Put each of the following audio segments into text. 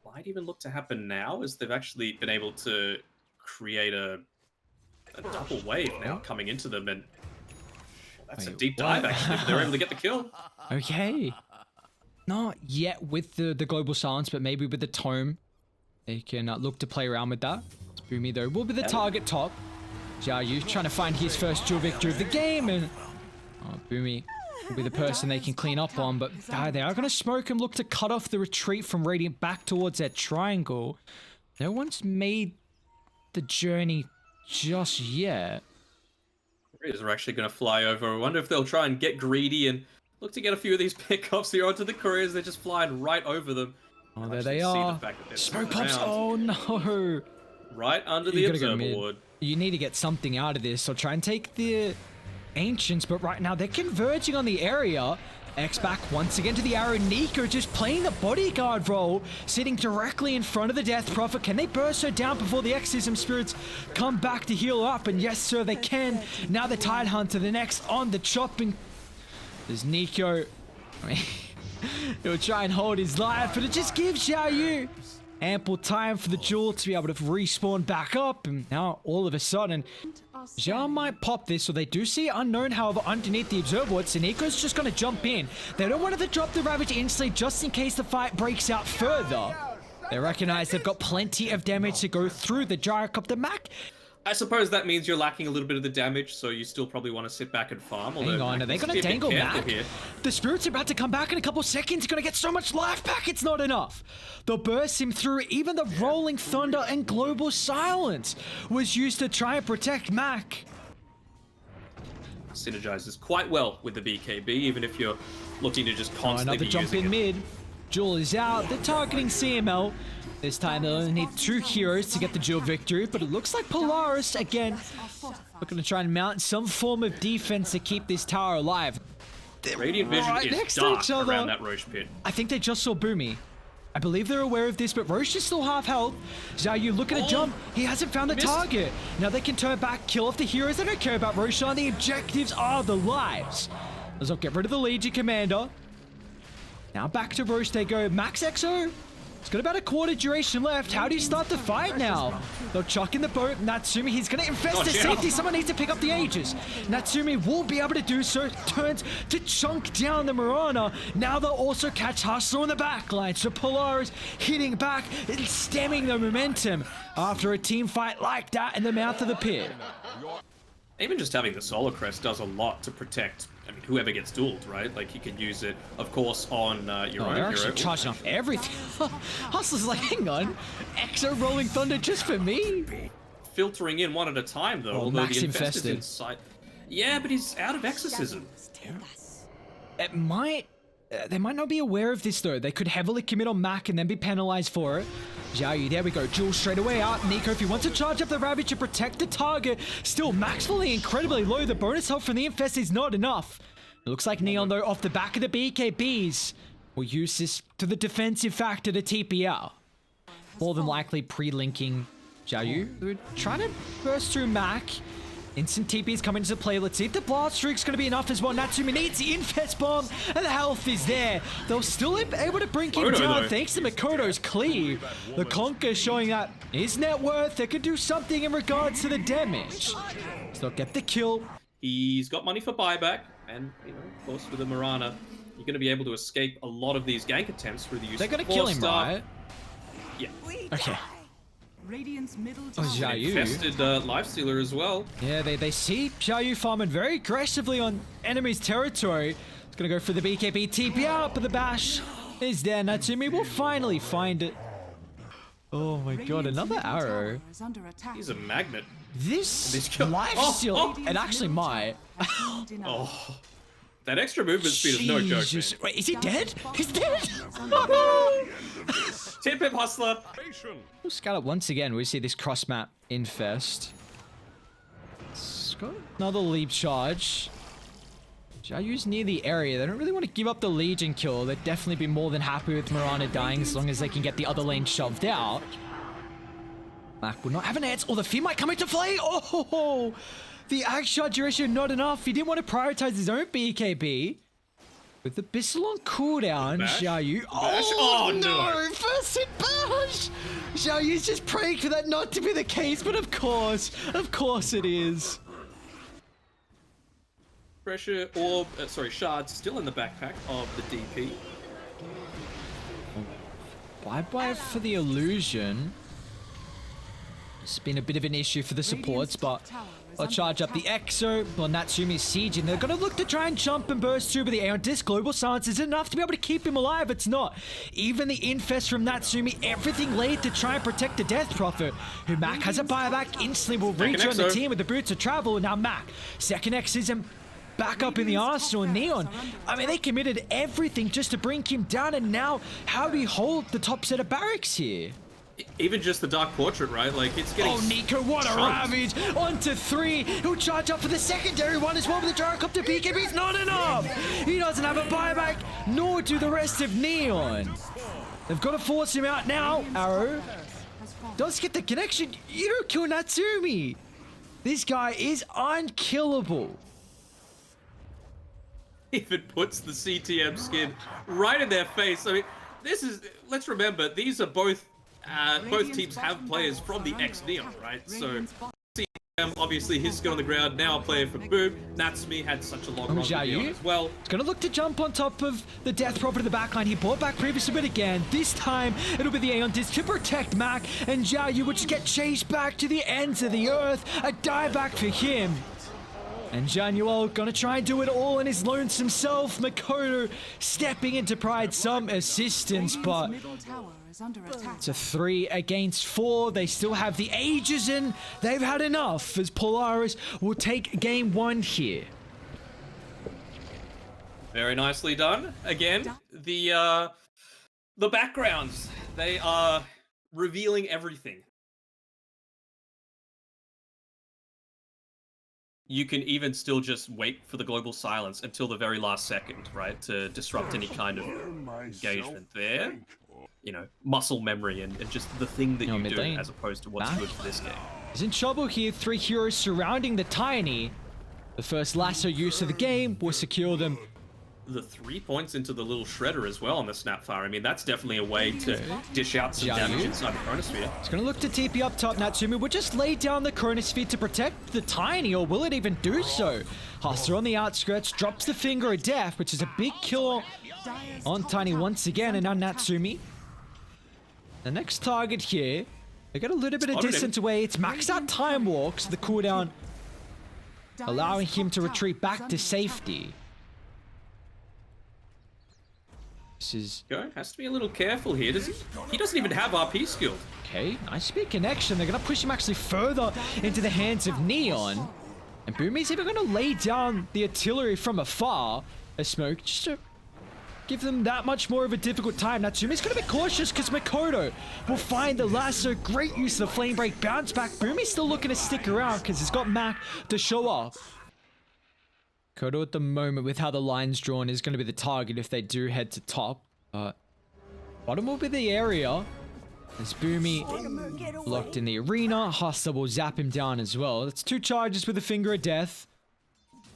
might even look to happen now, as they've actually been able to create a double wave now coming into them, and that's a deep dive actually. But they're able to get the kill. Okay. Not yet with the global silence, but maybe with the tome. They can look to play around with that. Boomy, though, will be the target top. Xiaoyu trying to find his first dual victory of the game, and Boomy will be the person they can clean up on, but they are going to smoke and look to cut off the retreat from Radiant back towards that triangle. No one's made the journey just yet. Raiders are actually going to fly over. I wonder if they'll try and get greedy and look to get a few of these pickups here onto the couriers. They're just flying right over them. Oh, there they are. Smoke pops. Oh, no. Right under the observer ward. You need to get something out of this, so try and take the Ancients, but right now they're converging on the area. X back once again to the arrow. Nico just playing the bodyguard role, sitting directly in front of the Death Prophet. Can they burst her down before the Exorcism Spirits come back to heal up? And yes, sir, they can. Now the Tide Hunter, the next on the chopping. There's Nico. He'll try and hold his life, but it just gives Xiaoyu ample time for the Jewel to be able to respawn back up. And now, all of a sudden, Zhao might pop this, so they do see Unknown, however, underneath the observer. So Nico's just going to jump in. They don't want to drop the Ravage instantly, just in case the fight breaks out further. They recognize they've got plenty of damage to go through the Gyrocopter Mac. I suppose that means you're lacking a little bit of the damage, so you still probably want to sit back and farm. Hang on, are they going to dangle Mac? The Spirit's about to come back in a couple seconds. Going to get so much life back, it's not enough. They'll burst him through. Even the Rolling Thunder and Global Silence was used to try and protect Mac. Synergizes quite well with the BKB, even if you're looking to just constantly another jump in mid. Jewel is out. They're targeting CML. This time they'll only need 2 heroes to get the Jewel victory, but it looks like Polaris, again, looking to try and mount some form of defense to keep this tower alive. Radiant Vision is next dark to each other around that Roche pit. I think they just saw Boomy. I believe they're aware of this, but Roche is still half health. Xiaoyu looking to jump. He hasn't found the target. Now they can turn back, kill off the heroes. They don't care about Roshan. The objectives are the lives. Let's get rid of the Legion Commander. Now back to Roche they go. Max Exo. It's got about a quarter duration left. How do you start the fight now? They'll chuck in the boat. Natsumi, he's going to infest the safety. Someone needs to pick up the Aegis. Natsumi will be able to do so. Turns to chunk down the Mirana. Now they'll also catch Hustler on the back line. So Polaris hitting back and stemming the momentum after a team fight like that in the mouth of the pit. Even just having the Solar Crest does a lot to protect, I mean, whoever gets dueled, right? Like, you can use it, of course, on your own they're hero. Actually charging off everything. Hustler's like, hang on, Exo Rolling Thunder just for me? Filtering in one at a time, though, although Max the infested inside. Yeah, but he's out of Exorcism. It might... they might not be aware of this, though. They could heavily commit on Mac and then be penalized for it. Xiaoyu, there we go. Jewel straight away out. Nico, if he wants to charge up the Ravage to protect the target. Still, Max falling incredibly low. The bonus health from the Infest is not enough. It looks like Neon, though, off the back of the BKBs, will use this to the defensive factor to TP out. More than likely pre-linking Xiaoyu. They're trying to burst through Mac. Instant TP is coming into play. Let's see if the blast streak's going to be enough as well. Natsumi needs the Infest Bomb, and the health is there. They'll still be able to bring him down thanks to Makoto's cleave. The Conquer showing that his net worth, they could do something in regards to the damage. So they'll get the kill. He's got money for buyback, and, you know, of course, with the Mirana, you're going to be able to escape a lot of these gank attempts through the use of They're going to kill him, right? Yeah. Okay. Xiaoyu. Infested Lifestealer as well. Yeah, they see Xiaoyu farming very aggressively on enemy's territory. It's gonna go for the BKB TP out, but the bash is there. Natsumi will finally find it. Oh my god, another arrow. He's a magnet. This lifesteal, it actually might. That extra movement speed is no joke, man. Wait, is he dead? He's dead! Tip him, Hustler! We'll scout it once again. We see this cross-map infest. It's got another leap charge. Xiaoyu's near the area. They don't really want to give up the Legion kill. They'd definitely be more than happy with Mirana dying as long as they can get the other lane shoved out. Mac will not have an answer. Oh, the Fear might come into play! Oh! The Axe shot duration not enough. He didn't want to prioritize his own BKB. With the Bissell on cooldown, Bash? Xiaoyu. Bash? Oh, Oh, no. no! First hit bash! Xiaoyu's just praying for that not to be the case, but of course it is. Pressure orb, shard still in the backpack of the DP. Bye-bye for the illusion. It's been a bit of an issue for the supports, but they'll charge up the Exo. Well, Natsumi's sieging. They're going to look to try and jump and burst through, but the Aeon Disc Global Silence isn't enough to be able to keep him alive. It's not. Even the Infest from Natsumi, everything laid to try and protect the Death Prophet, who Mac has a buyback, instantly will rejoin the team with the Boots of Travel. And now Mac, second X is back up in the arsenal. Neon, I mean, they committed everything just to bring him down, and now how do we hold the top set of barracks here? Even just the Dark Portrait, right? Like, it's getting... Oh, Nico, what a ravage! On to 3. He'll charge up for the secondary one as well with the Gyrocopter PKB. It's not enough! He doesn't have a buyback, nor do the rest of Neon. They've got to force him out now. Arrow does get the connection. You don't kill Natsumi. This guy is unkillable. Even puts the CTM skin right in their face. I mean, this is... Let's remember, these are both teams have players from the ex-Neon, right? So, CTM, obviously, his skin on the ground, now a player for Boom. Natsumi had such a long run with Neon as well. He's going to look to jump on top of the Death Prophet in the backline. He bought back previously, but again, this time, it'll be the Aeon Disc to protect Mac, and Xiaoyu will just get chased back to the ends of the earth. A dieback for him. And Januel gonna try and do it all in his lonesome self. Makoto stepping in to provide some assistance, but it's a 3 against 4. They still have the Aegis in. They've had enough as Polaris will take game 1 here. Very nicely done. Again, the backgrounds, they are revealing everything. You can even still just wait for the global silence until the very last second, right? To disrupt any kind of engagement there. You know, muscle memory and just the thing that you do as opposed to what's good for this game. He's in trouble here. 3 heroes surrounding the Tiny. The first lasso use of the game will secure them. The 3 points into the little shredder as well on the Snapfire. I mean, that's definitely a way to dish out some damage inside the Chronosphere. He's going to look to TP up top. Natsumi will just lay down the Chronosphere to protect the Tiny, or will it even do so? Hustler on the outskirts drops the Finger of Death, which is a big kill on Tiny once again, and now Natsumi. The next target here, they got a little bit of distance away. It's maxed out Time Walk, so the cooldown allowing him to retreat back to safety. This is... Has to be a little careful here. He doesn't even have RP skill. Okay, nice big connection. They're going to push him actually further into the hands of Neon. And Boomy's even going to lay down the artillery from afar. A smoke just to give them that much more of a difficult time. Natsumi's going to be cautious because Makoto will find the lasso. Great use of the flame break. Bounce back. Boomy's still looking to stick around because he's got Mac to show up. Kodo at the moment, with how the line's drawn, is going to be the target if they do head to top. Bottom will be the area. As Boomy locked in the arena. Hustler will zap him down as well. That's 2 charges with a Finger of Death.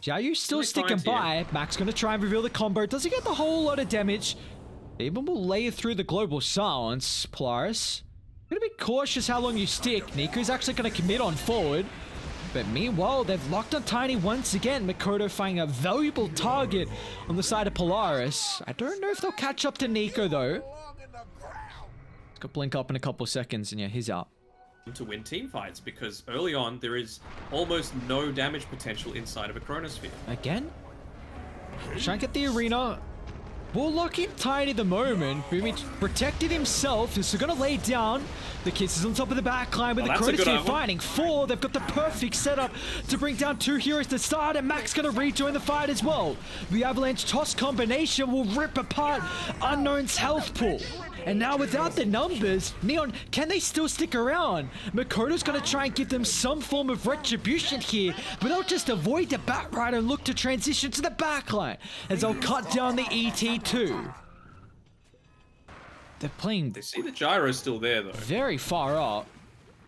Xiaoyu still sticking by. Mac's going to try and reveal the combo. Doesn't get the whole lot of damage. Even will lay through the global silence. Polaris, going to be cautious how long you stick. Niku's actually going to commit on forward. But meanwhile, they've locked on Tiny once again. Makoto finding a valuable target on the side of Polaris. I don't know if they'll catch up to Nico, though. It's got blink up in a couple seconds, and yeah, he's out. To win team fights, because early on, there is almost no damage potential inside of a Chronosphere. Again? Try and get the arena. We'll lock in Tiny the moment. Boomy protected himself. He's going to lay down. The Kiss is on top of the backline with the Chronosphere finding 4. They've got the perfect setup to bring down 2 heroes to start, and Mac's going to rejoin the fight as well. The Avalanche toss combination will rip apart Unknown's health pool. And now without the numbers, Neon, can they still stick around? Makoto's going to try and give them some form of retribution here, but they'll just avoid the Batrider and look to transition to the backline as they'll cut down the ET2. They're playing... They see the gyro's still there, though. Very far up.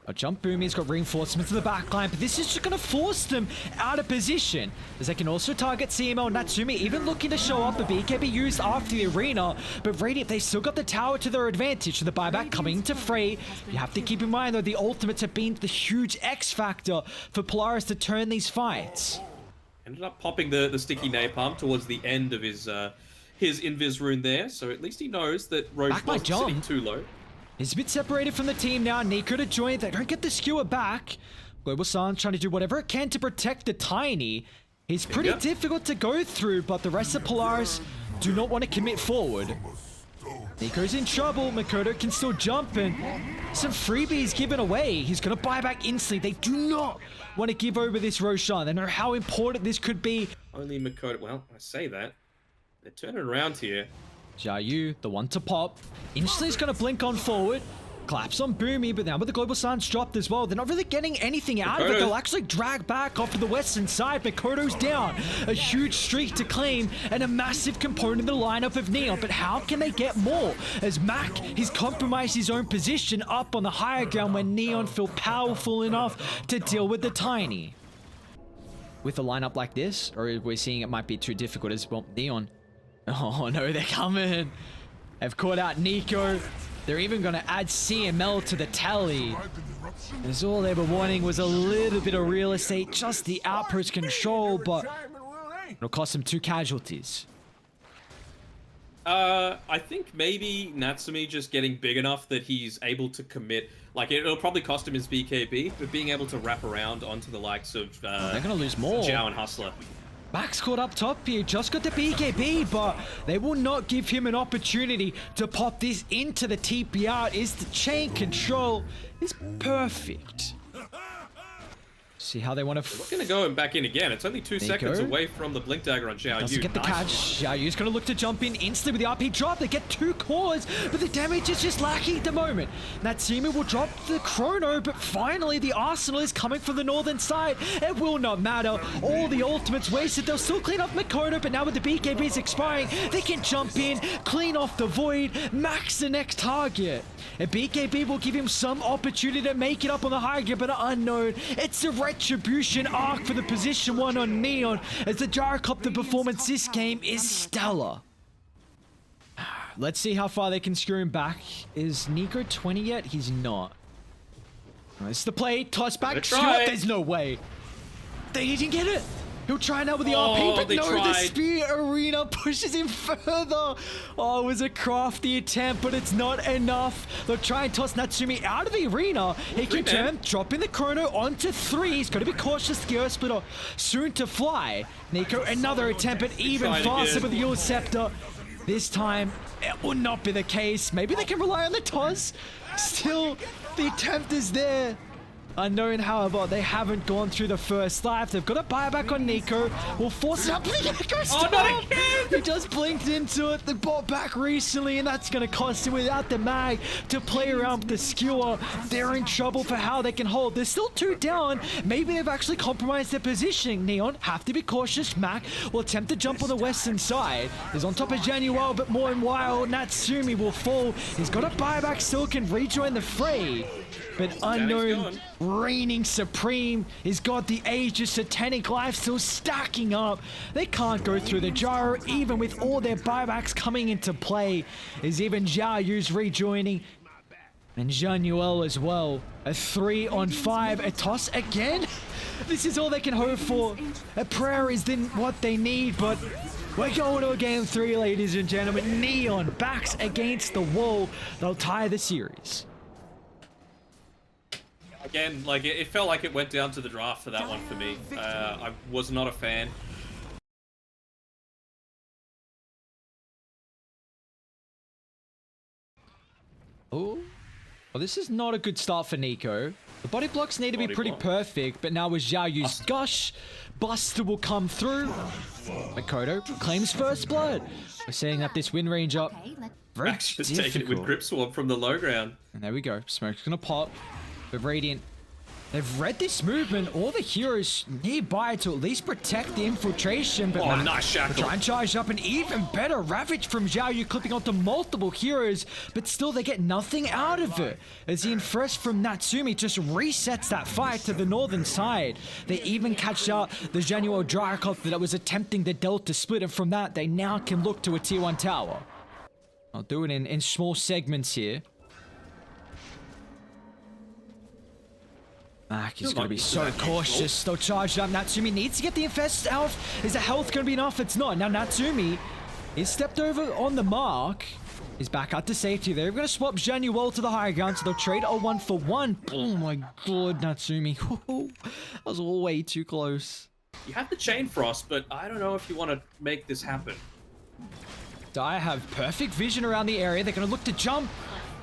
A jump boom, he's got reinforcements in the backline, but this is just going to force them out of position, as they can also target CML. Natsumi even looking to show up, the BKB used after the arena, but Radiant, they still got the tower to their advantage, so the buyback coming to Frey. You have to keep in mind, though, the ultimates have been the huge X factor for Polaris to turn these fights. Ended up popping the sticky napalm towards the end of his invis rune there, so at least he knows that Roche wasn't sitting too low. He's a bit separated from the team now. Nico to join. They don't get the skewer back. Global Sun's trying to do whatever it can to protect the Tiny. He's pretty difficult to go through, but the rest of Polaris do not want to commit forward. Nico's in trouble. Makoto can still jump, and some freebies given away. He's going to buy back instantly. They do not want to give over this Roshan. They know how important this could be. Only Makoto. Well, I say that. They're turning around here. Xiaoyu, the one to pop. Instantly is going to blink on forward. Claps on Boomy, but now with the Global Sun's dropped as well, they're not really getting anything out of it. They'll actually drag back off to the western side. Makoto's down. A huge streak to claim and a massive component in the lineup of Neon. But how can they get more? As Mac, he's compromised his own position up on the higher ground when Neon feel powerful enough to deal with the Tiny. With a lineup like this, or we're seeing it might be too difficult as well. Neon. Oh no, they're coming. They've caught out Nico. They're even going to add CML to the tally. As all they were wanting was a little bit of real estate, just the outpost control, but it'll cost them 2 casualties. I think maybe Natsumi just getting big enough that he's able to commit. Like, it'll probably cost him his BKB, but being able to wrap around onto the likes of they're going to lose more. Zhao and Hustler. Max caught up top here, just got the BKB, but they will not give him an opportunity to pop this into the TP out. Is the chain control is perfect. See how they want to... We're going to go back in again. It's only 2 seconds away from the Blink Dagger on Xiaoyu. Doesn't get the catch. Xiaoyu's going to look to jump in instantly with the RP drop. They get 2 cores, but the damage is just lacking at the moment. Natsumi will drop the Chrono, but finally the Arsenal is coming from the northern side. It will not matter. All the ultimates wasted. They'll still clean up Makoto, but now with the BKBs expiring, they can jump in, clean off the Void, max the next target. A BKB will give him some opportunity to make it up on the high gear, but unknown. It's a retribution arc for the position 1 on Neon, as the Gyrocopter performance this game is stellar. Let's see how far they can screw him back. Is Nico 20 yet? He's not. It's the play. Toss back. There's no way. They didn't get it. He'll try now with the RP, but no, the Spear Arena pushes him further. Oh, it was a crafty attempt, but it's not enough. They'll try and toss Natsumi out of the arena. He can turn, dropping the Chrono onto 3. He's got to be cautious. Gear Splitter soon to fly. Nico, another attempt, but even faster with the Yule Scepter. This time, it will not be the case. Maybe they can rely on the toss. Still, the attempt is there. Unknown, however, they haven't gone through the first life. They've got a buyback on Nico. We'll force it up. Oh, not again! He just blinked into it. They bought back recently, and that's going to cost him without the mag to play around with the skewer. They're in trouble for how they can hold. They're still 2 down. Maybe they've actually compromised their positioning. Neon have to be cautious. Mac will attempt to jump on the western side. He's on top of Januel, but more in while Natsumi will fall. He's got a buyback, still can rejoin the fray. But unknown, reigning supreme, he's got the Aegis Satanic Life still stacking up. They can't go through the gyro, even with all their buybacks coming into play. Is even Xiaoyu's rejoining, and Januel as well. A 3 on 5, a toss again. This is all they can hope for. A prayer is then what they need, but we're going to a game 3, ladies and gentlemen. Neon backs against the wall. They'll tie the series. Again, like, it felt like it went down to the draft for that one for me. I was not a fan. Oh, well, this is not a good start for Nico. The body blocks need to be pretty perfect, but now with Xiaoyu's Gush, Buster will come through. Makoto claims first blood. We're setting up this win range up. Very just taking it with Grip Sword from the low ground. And there we go. Smoke's gonna pop. But Radiant, They've read this movement, all the heroes nearby to at least protect the infiltration, but Oh, nice shackle. try and charge up an even better ravage from Xiao Yu, clipping onto multiple heroes, but still they get nothing out of it. As the infest from Natsumi just resets that fight to the northern side. They even catch out the Genuine Drycopter that was attempting the Delta split, and from that they now can look to a tier 1 tower. I'll do it in small segments here. Mac is going to be so cautious. They'll charge up. Natsumi needs to get the infest out. Is the health going to be enough? It's not. Now Natsumi is stepped over on the mark. Is back out to safety. They're going to swap Genuine to the higher ground, so they'll trade a 1-for-1. Oh my god, Natsumi. That was all way too close. You have the Chain Frost, but I don't know if you want to make this happen. Dire have perfect vision around the area. They're going to look to jump.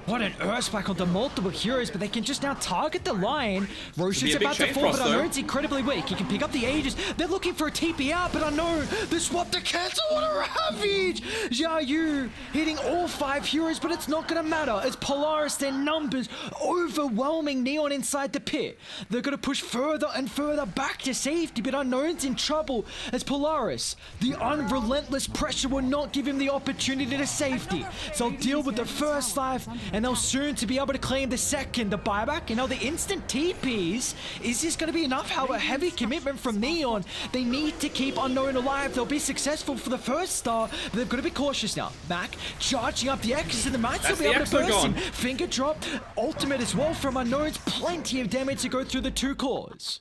What an Earthspark onto multiple heroes, but they can just now target the line. Roshan's about to fall, but Unknown's incredibly weak. He can pick up the Aegis. They're looking for a TP out, but Unknown, the swap to cancel. What a ravage! Xiao Yu hitting all 5 heroes, but it's not going to matter as Polaris, their numbers overwhelming Neon inside the pit. They're going to push further and further back to safety, but Unknown's in trouble as Polaris, the unrelentless pressure will not give him the opportunity to safety. So they'll deal with the first life, and they'll soon to be able to claim the second, the buyback, and now the instant TPs. Is this going to be enough? How a heavy commitment from Neon. They need to keep Unknown alive. They'll be successful for the first star, but they've got to be cautious now. Mac charging up the X, and the might still be able to burst him. Finger drop, ultimate as well from Unknown's. Plenty of damage to go through the 2 cores.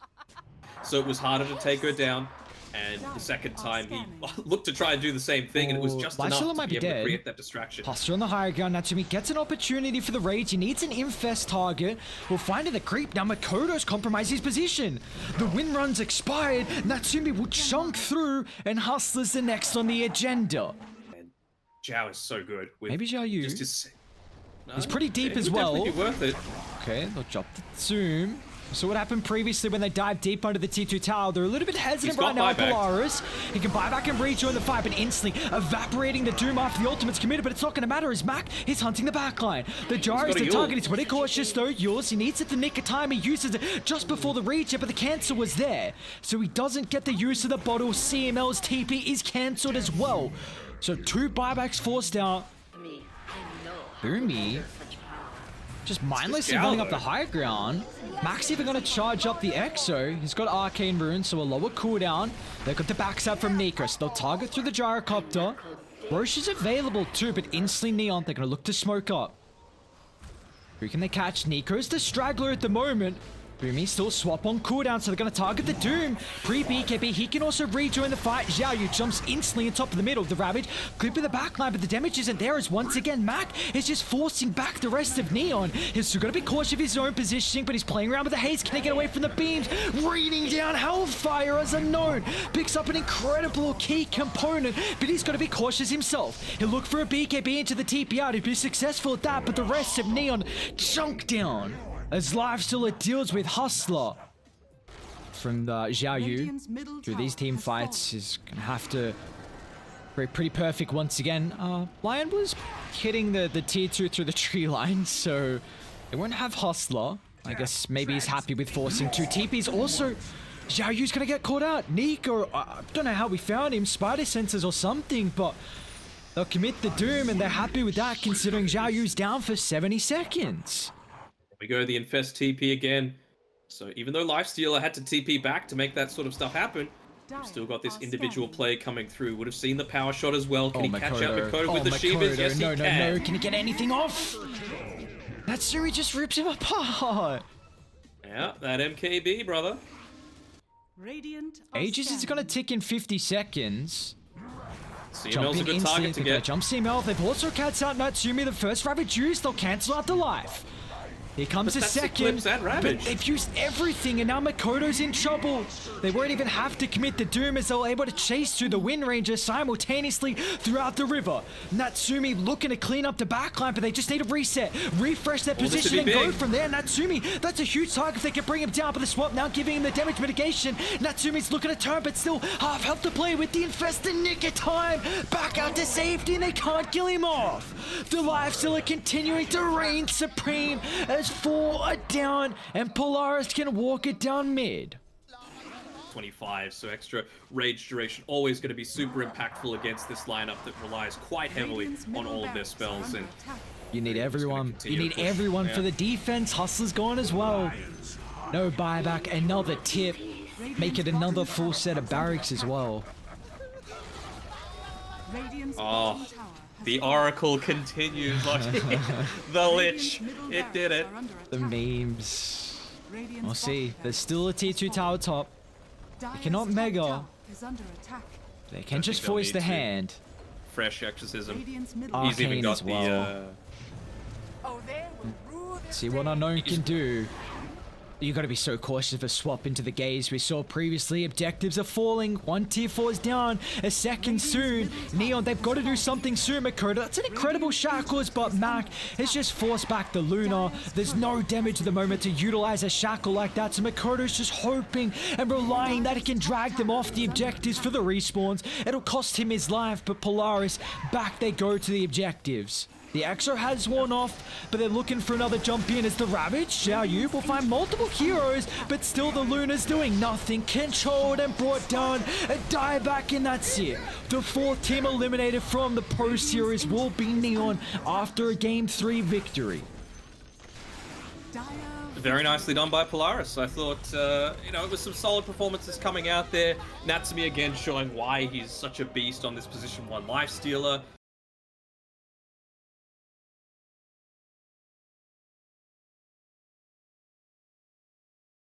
So it was harder to take her down. And the second time he looked to try and do the same thing, and it was just enough to be able to create that distraction. Hustler on the higher ground. Natsumi gets an opportunity for the rage. He needs an infest target. We'll find in the creep. Now Makoto's compromised his position. The win run's expired. Natsumi will chunk through, and Hustler's the next on the agenda. And Zhao is so good. With maybe Xiao Yu. He's pretty deep as well. Definitely be worth it. Okay, they'll drop the zoom. So what happened previously when they dived deep under the T2 tower, they're a little bit hesitant right now. Polaris, he can buy back and rejoin the fight, but instantly evaporating the doom after the ultimate's committed, but it's not going to matter as Mac is hunting the backline. The Jar is the target. He's pretty cautious though. Yours, he needs it the nick of time. He uses it just before the reach, but the cancel was there. So he doesn't get the use of the bottle. CML's TP is cancelled as well. So 2 buybacks forced out. Boomy just mindlessly running up the high ground. Max even going to charge up the Exo. He's got Arcane Rune, so a lower cooldown. They've got the backstab from Nikos. They'll target through the Gyrocopter. Roche is available too, but instantly Neon, they're going to look to smoke up. Who can they catch? Nikos, the straggler at the moment. Boomy still swap on cooldown, so they're going to target the Doom. Pre-BKB, he can also rejoin the fight. Xiao Yu jumps instantly on top of the middle of the Ravage. Clipping the backline, but the damage isn't there as once again Mac is just forcing back the rest of Neon. He's still going to be cautious of his own positioning, but he's playing around with the haze. Can he get away from the beams? Raining down Hellfire as Unknown. Picks up an incredible key component, but he's got to be cautious himself. He'll look for a BKB into the TP out. He'll be successful at that, but the rest of Neon chunk down. As Lifestealer deals with Hustler from the Xiao Yu through these team fights, is going to have to be pretty perfect once again. Lion was hitting the tier 2 through the tree line, so they won't have Hustler. I guess maybe he's happy with forcing 2 TPs. Also, Xiao Yu's going to get caught out. Nico, I don't know how we found him, spider sensors or something, but they'll commit the Doom, and they're happy with that considering Xiao Yu's down for 70 seconds. We go the Infest TP again. So even though Lifestealer had to TP back to make that sort of stuff happen, we've still got this individual play coming through. Would have seen the power shot as well. Can he catch out Makoto with the Shivas? Yes, he can. No. Can he get anything off? Natsumi just rips him apart. Yeah, that MKB, brother. Aegis is going to tick in 50 seconds. CML's a good target to get. Jump CML. They've also cats out Natsumi. The first Ravage used, they'll cancel out the life. Here comes a second, but they've used everything, and now Makoto's in trouble. They won't even have to commit the Doom as they're able to chase through the Wind Ranger simultaneously throughout the river. Natsumi looking to clean up the backline, but they just need to reset, refresh their position, and go from there. Natsumi, that's a huge target if they can bring him down, but the swap now giving him the damage mitigation. Natsumi's looking to turn, but still half health to play with the infest in nick of time. Back out to safety, and they can't kill him off. The Lifestealer continuing to reign supreme as as 4 are down, and Polaris can walk it down mid. 25, so extra rage duration always going to be super impactful against this lineup that relies quite heavily on all of their spells. And you need everyone. You need everyone for the defense. Hustler's gone as well. No buyback. Another tip. Make it another full set of barracks as well. Oh, the Oracle continues. The Lich. It did it. The memes. We'll see. There's still a T2 tower top. They cannot mega. They can just voice the hand. Fresh exorcism. He's Arcane even got as well. See what Unknown can do. You gotta be so cautious of a swap into the gaze. We saw previously, objectives are falling. 1 tier 4 is down, a second soon. Neon, they've got to do something soon, Makoto. That's an incredible shackles, but Mac has just forced back the Luna. There's no damage at the moment to utilize a shackle like that, so Makoto's just hoping and relying that it can drag them off the objectives for the respawns. It'll cost him his life, but Polaris, back they go to the objectives. The Exo has worn off, but they're looking for another jump in as the Ravage. Xiao Yu will find multiple heroes, but still the Luna's doing nothing. Controlled and brought down, a dieback, and that's it. The 4th team eliminated from the Pro Series will be Neon after a Game 3 victory. Very nicely done by Polaris. I thought, you know, it was some solid performances coming out there. Natsumi again showing why he's such a beast on this position 1 lifestealer.